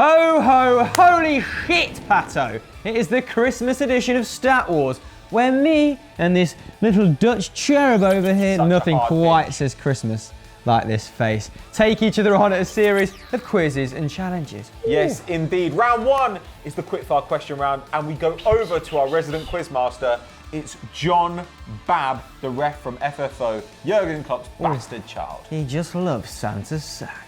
Ho, ho, holy shit, Pato. It is the Christmas edition of Stat Wars, where me and this little Dutch cherub over here, nothing quite says Christmas like this face, take each other on a series of quizzes and challenges. Yes, indeed. Round one is the quickfire question round, and we go over to our resident quizmaster. It's John Babb, the ref from FFO, Jurgen Klopp's bastard child. He just loves Santa's sack.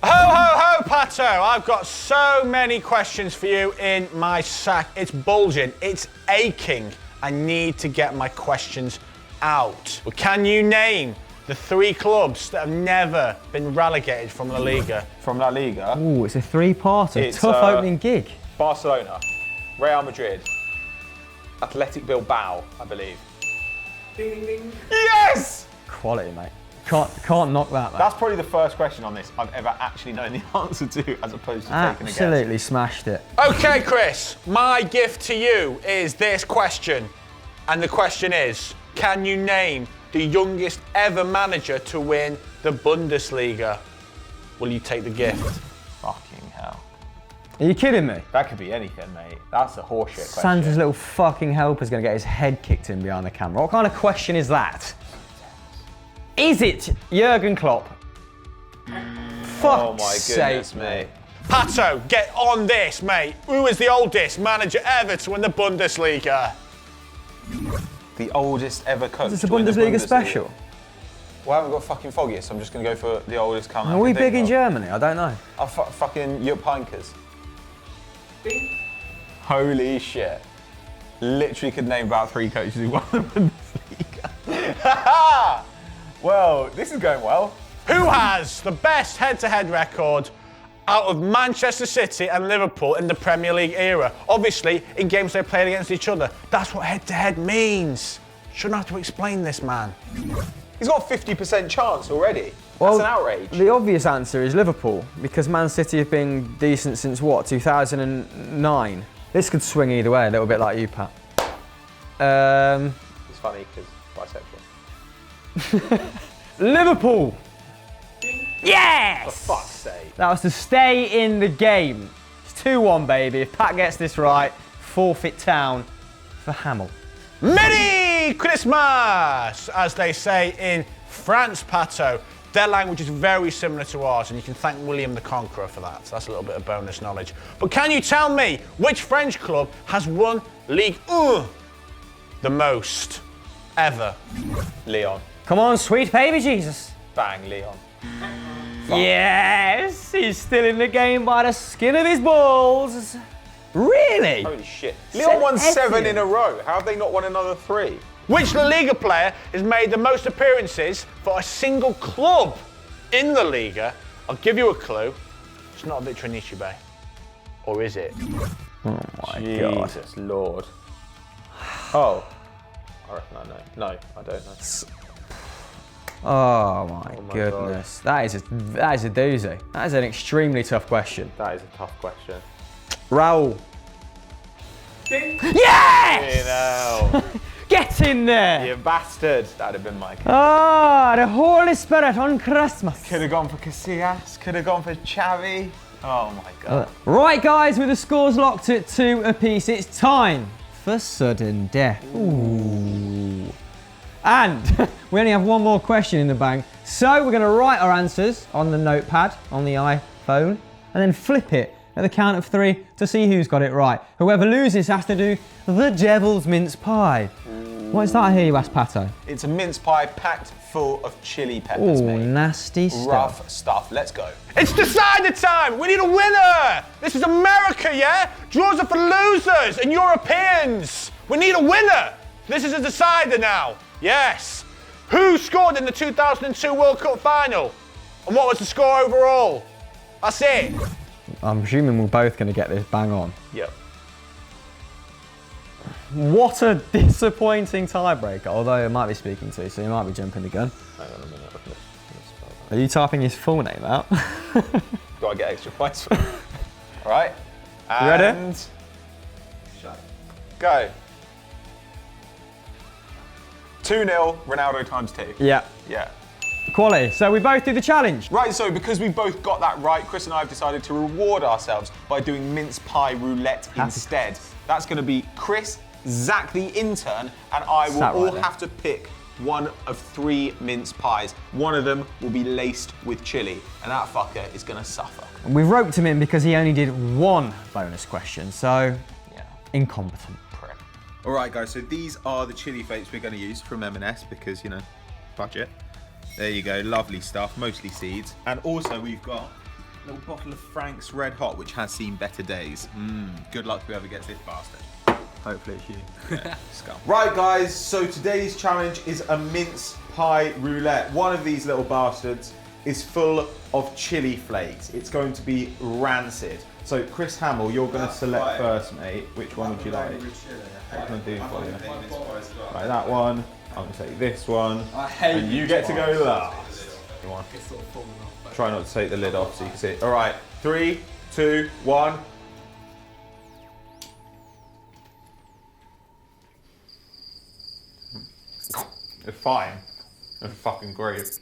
Ho, ho, ho, Pato! I've got so many questions for you in my sack. It's bulging, it's aching. I need to get my questions out. But can you name the 3 clubs that have never been relegated from La Liga? From La Liga. Ooh, it's a 3-parter. Tough opening gig. Barcelona, Real Madrid, Athletic Bilbao, I believe. Ding, ding, ding. Yes! Quality, mate. Can't knock that, mate. That's probably the first question on this I've ever actually known the answer to, as opposed to taking a guess. Absolutely smashed it. Okay, Chris, my gift to you is this question. And the question is, can you name the youngest ever manager to win the Bundesliga? Will you take the gift? Fucking hell. Are you kidding me? That could be anything, mate. That's a horseshit question. Santa's little fucking helper's going to get his head kicked in behind the camera. What kind of question is that? Is it Jurgen Klopp? Oh my goodness, mate. Pato, get on this, mate. Who is the oldest manager ever to win the Bundesliga? The oldest ever coach. Is this a Bundesliga special? Well, I haven't got fucking foggy, so I'm just going to go for the oldest current. Are we big in Germany? I don't know. Fucking Jupp Heynckes. Holy shit. Literally could name about 3 coaches who won the Bundesliga. Well, this is going well. Who has the best head-to-head record out of Manchester City and Liverpool in the Premier League era? Obviously, in games they played against each other. That's what head-to-head means. Shouldn't have to explain this, man. He's got a 50% chance already. Well, that's an outrage. The obvious answer is Liverpool, because Man City have been decent since, what, 2009? This could swing either way, a little bit like you, Pat. It's funny, because bisexual. Liverpool! Yes! For fuck's sake. That was to stay in the game. It's 2-1, baby. If Pat gets this right, forfeit town for Hamill. Merry Christmas, as they say in France, Pato. Their language is very similar to ours, and you can thank William the Conqueror for that. So that's a little bit of bonus knowledge. But can you tell me which French club has won Ligue 1 the most ever? Leon. Come on, sweet baby Jesus. Bang, Leon. Yes, he's still in the game by the skin of his balls. Really? Holy shit. Leon won 7 in a row. How have they not won another 3? Which La Liga player has made the most appearances for a single club in La Liga? I'll give you a clue. It's not Victor Anichebe. Or is it? Oh my God. Jesus Lord. Oh. I reckon I know. No, I don't know. Oh my goodness. That is a doozy. That is an extremely tough question. That is a tough question. Raul. Ding. Yes! You know. Get in there! You bastard. That'd have been my case. Ah, the Holy Spirit on Christmas. Could have gone for Casillas. Could have gone for Xavi. Oh my God. Right, guys, with the scores locked at 2 apiece, it's time for sudden death. Ooh. And we only have one more question in the bank, so we're going to write our answers on the notepad on the iPhone and then flip it at the count of 3 to see who's got it right. Whoever loses has to do the devil's mince pie. What is that I hear you ask, Pato? It's a mince pie packed full of chili peppers, mate. Nasty stuff. Rough stuff. Let's go. It's decider time! We need a winner! This is America, yeah? Draws are for losers and Europeans. We need a winner! This is a decider now. Yes. Who scored in the 2002 World Cup final? And what was the score overall? That's it. I'm assuming we're both going to get this bang on. Yep. What a disappointing tiebreaker, although I might be speaking to, so you might be jumping the gun. Hang on a minute. Are you typing his full name out? Do I get extra points for it? All right. You ready? And go. 2-0, Ronaldo times 2. Yeah. Yeah. Quality. So we both do the challenge. Right, so because we both got that right, Chris and I have decided to reward ourselves by doing Mince Pie Roulette instead. That's going to be Chris, Zach the intern, and I will all have to pick one of 3 mince pies. One of them will be laced with chili, and that fucker is going to suffer. And we roped him in because he only did 1 bonus question, so yeah, incompetent. All right, guys, so these are the chili flakes we're going to use from M&S because, you know, budget. There you go, lovely stuff, mostly seeds. And also we've got a little bottle of Frank's Red Hot, which has seen better days. Good luck whoever gets this bastard. Hopefully it's you. Yeah, scum. Right, guys, so today's challenge is a mince pie roulette. One of these little bastards is full of chili flakes. It's going to be rancid. So, Chris Hamill, you're going to select first, mate. Which one would you like? What can I do for you? Right, that one. I'm going to take this one. And you get to go last. Come on. Try not to take the lid off so you can see it. All right, 3, 2, 1. They're fine. They're fucking great.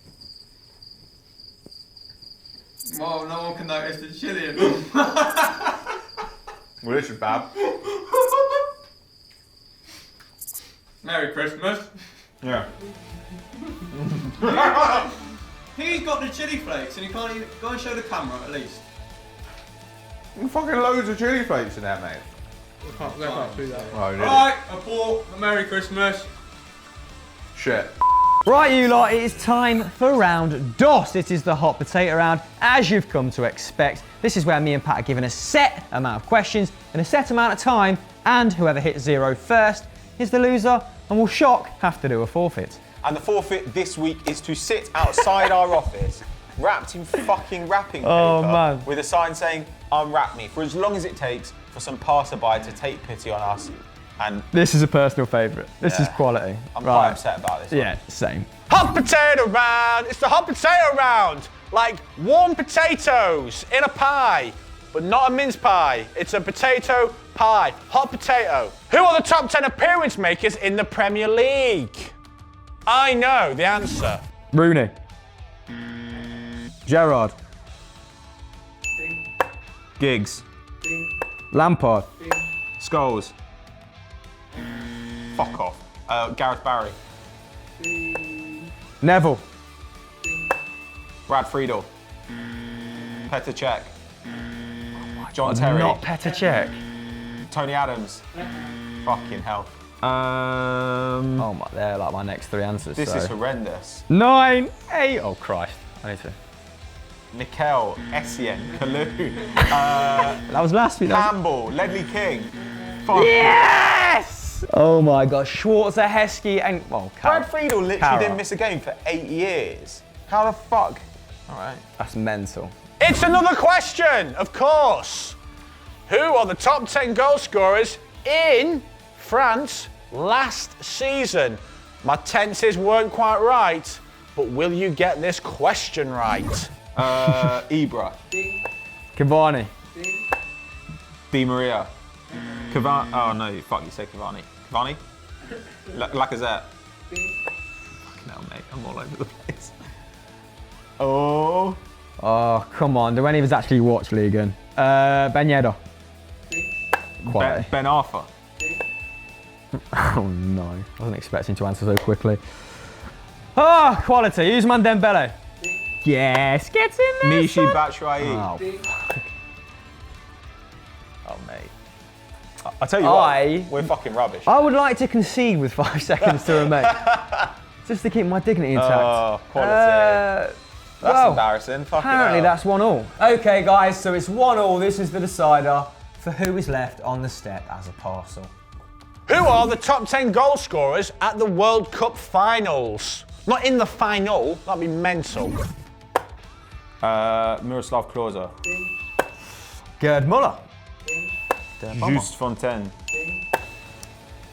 Well, no one can notice the chili in them. Well, this is bad. Merry Christmas. Yeah. He's got the chili flakes and he can't even go and show the camera at least. Fucking loads of chili flakes in there, mate. They can't do that. Oh, really? Alright, I bought a Merry Christmas. Shit. Right, you lot, it is time for round DOS. It is the hot potato round, as you've come to expect. This is where me and Pat are given a set amount of questions in a set amount of time, and whoever hits 0 first is the loser, and will shock have to do a forfeit. And the forfeit this week is to sit outside our office, wrapped in fucking wrapping paper, Oh, man. with a sign saying, unwrap me, for as long as it takes for some passerby to take pity on us. And This is a personal favourite. This is quality. I'm quite upset about this one. Yeah, same. Hot potato round! It's the hot potato round! Like warm potatoes in a pie, but not a mince pie. It's a potato pie. Hot potato. Who are the top 10 appearance makers in the Premier League? I know the answer. Rooney. Gerrard. Giggs. Lampard. Scholes. Fuck off. Gareth Barry. Neville. Brad Friedel. Petr Cech. John Terry. Not Petr Cech. Tony Adams. Fucking hell. Oh my, they're like my next 3 answers. This so. is horrendous. 9, 8. Oh Christ, I need to. Mikel, Essien, Kalou, That was last week. Campbell, Ledley King. Fuck. Yes! Oh my God, Schwarzer, Heskey, and Brad Friedel literally Carroll. didn't miss a game for 8 years. How the fuck? All right. That's mental. It's another question, of course. Who are the top 10 goal scorers in France last season? My tenses weren't quite right, but will you get this question right? Ibra, Cavani. Di Maria, Cavani. Oh no, fuck, you said Cavani. Cavani? Lacazette. Fucking hell, mate, I'm all over the place. Oh. Oh, come on. Do any of us actually watch Liga? Ben Yedder. Quality. Ben Arthur. Oh no. I wasn't expecting to answer so quickly. Oh, quality. Usman Dembele. Yes, gets in there. Michi son. Batshuayi. Oh, fuck. Oh, mate. I tell you what, we're fucking rubbish. I would like to concede with 5 seconds to remain. Just to keep my dignity intact. Oh, quality. That's embarrassing. Fucking Apparently hell. that's 1-1. Okay, guys, so it's 1-1. This is the decider for who is left on the step as a parcel. Who are the top 10 goal scorers at the World Cup finals? Not in the final, that'd be mental. Miroslav Klose. Gerd Muller. Just Fontaine.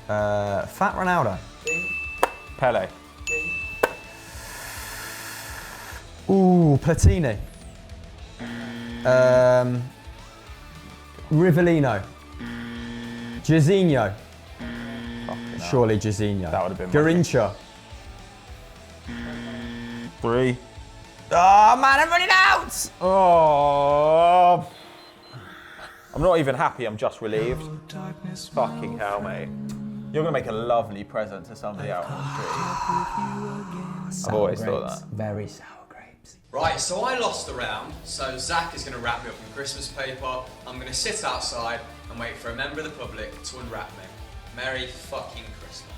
Fat Ronaldo. Pele. Ooh, Platini. Rivellino. Jorginho. Surely Jorginho. That would have been my Garincha. 3. Oh man, I'm running out! Oh. I'm not even happy, I'm just relieved. Fucking hell, mate. You're gonna make a lovely present to somebody out on the street. I've always thought that. Very sour grapes. Right, so I lost the round, so Zach is going to wrap me up in Christmas paper. I'm going to sit outside and wait for a member of the public to unwrap me. Merry fucking Christmas.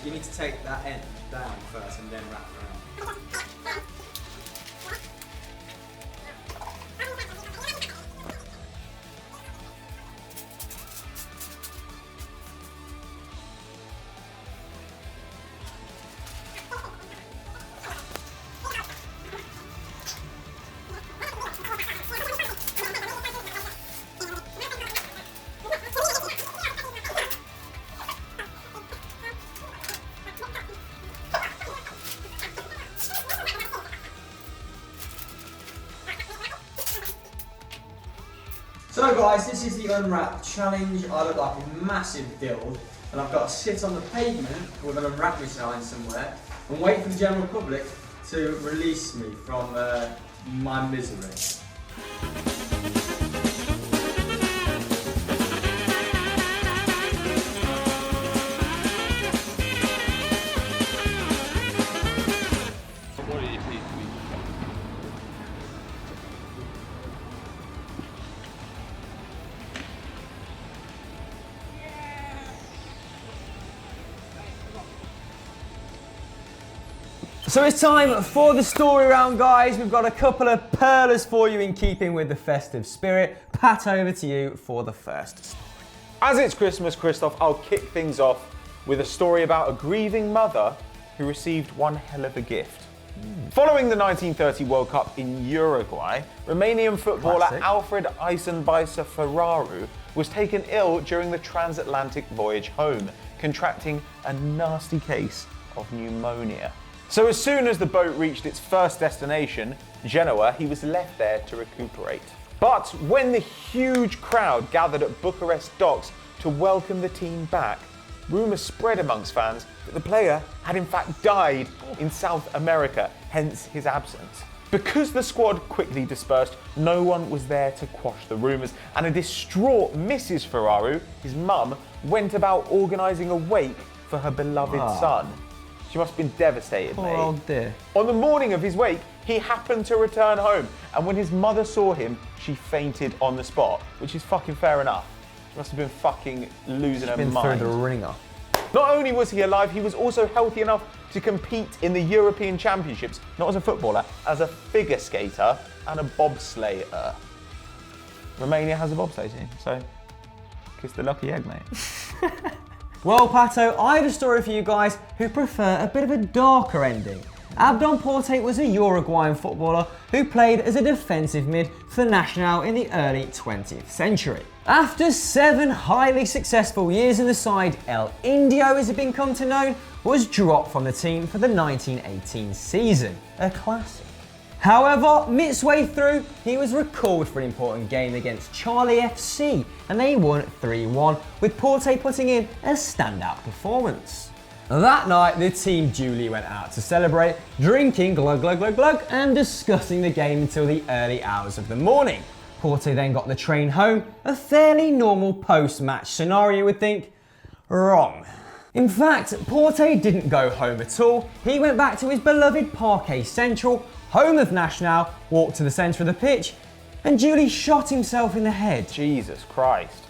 You need to take that end down first and then wrap around. So guys, this is the unwrap challenge. I look like a massive dildo and I've got to sit on the pavement with an unwrap me sign somewhere and wait for the general public to release me from my misery. So it's time for the story round, guys. We've got a couple of pearlers for you in keeping with the festive spirit. Pat, over to you for the first story. As it's Christmas, Christoph, I'll kick things off with a story about a grieving mother who received one hell of a gift. Following the 1930 World Cup in Uruguay, Romanian footballer Classic. Alfred Eisenbeiser Ferraru was taken ill during the transatlantic voyage home, contracting a nasty case of pneumonia. So as soon as the boat reached its first destination, Genoa, he was left there to recuperate. But when the huge crowd gathered at Bucharest docks to welcome the team back, rumours spread amongst fans that the player had in fact died in South America, hence his absence. Because the squad quickly dispersed, no one was there to quash the rumours, and a distraught Mrs. Ferraru, his mum, went about organising a wake for her beloved son. She must have been devastated, mate. Oh dear. On the morning of his wake, he happened to return home, and when his mother saw him, she fainted on the spot, which is fucking fair enough. She must have been fucking losing her Been mind. through the ringer. Not only was he alive, he was also healthy enough to compete in the European Championships, not as a footballer, as a figure skater and a bobslayer. Romania has a bobsleigh team, so kiss the lucky egg, mate. Well, Pato, I have a story for you guys who prefer a bit of a darker ending. Abdon Porte was a Uruguayan footballer who played as a defensive mid for Nacional in the early 20th century. After 7 highly successful years in the side, El Indio, as it had become to known, was dropped from the team for the 1918 season, a classic. However, midway through, he was recalled for an important game against Charlie FC, and they won 3-1, with Porte putting in a standout performance. That night, the team duly went out to celebrate, drinking glug glug glug glug and discussing the game until the early hours of the morning. Porte then got the train home, a fairly normal post-match scenario you would think. Wrong. In fact, Porte didn't go home at all. He went back to his beloved Parque Central, home of Nacional, walked to the centre of the pitch, and duly shot himself in the head. Jesus Christ.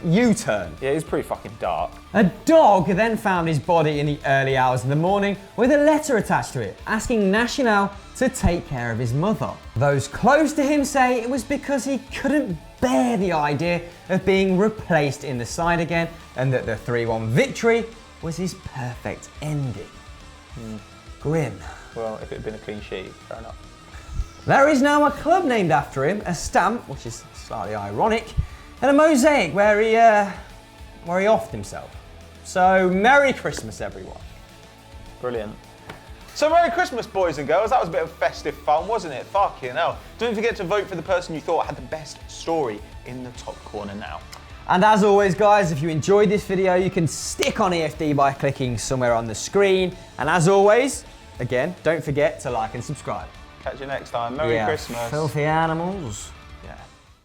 U-turn. Yeah, it's pretty fucking dark. A dog then found his body in the early hours of the morning with a letter attached to it, asking Nacional to take care of his mother. Those close to him say it was because he couldn't bear the idea of being replaced in the side again, and that the 3-1 victory was his perfect ending. Grim. Well, if it had been a clean sheet, fair enough. There is now a club named after him, a stamp, which is slightly ironic, and a mosaic where he offed himself. So, Merry Christmas, everyone. Brilliant. So Merry Christmas, boys and girls. That was a bit of festive fun, wasn't it? Fucking hell. Don't forget to vote for the person you thought had the best story in the top corner now. And as always, guys, if you enjoyed this video, you can stick on EFD by clicking somewhere on the screen. And as always, again, don't forget to like and subscribe. Catch you next time. Merry Christmas. Filthy animals.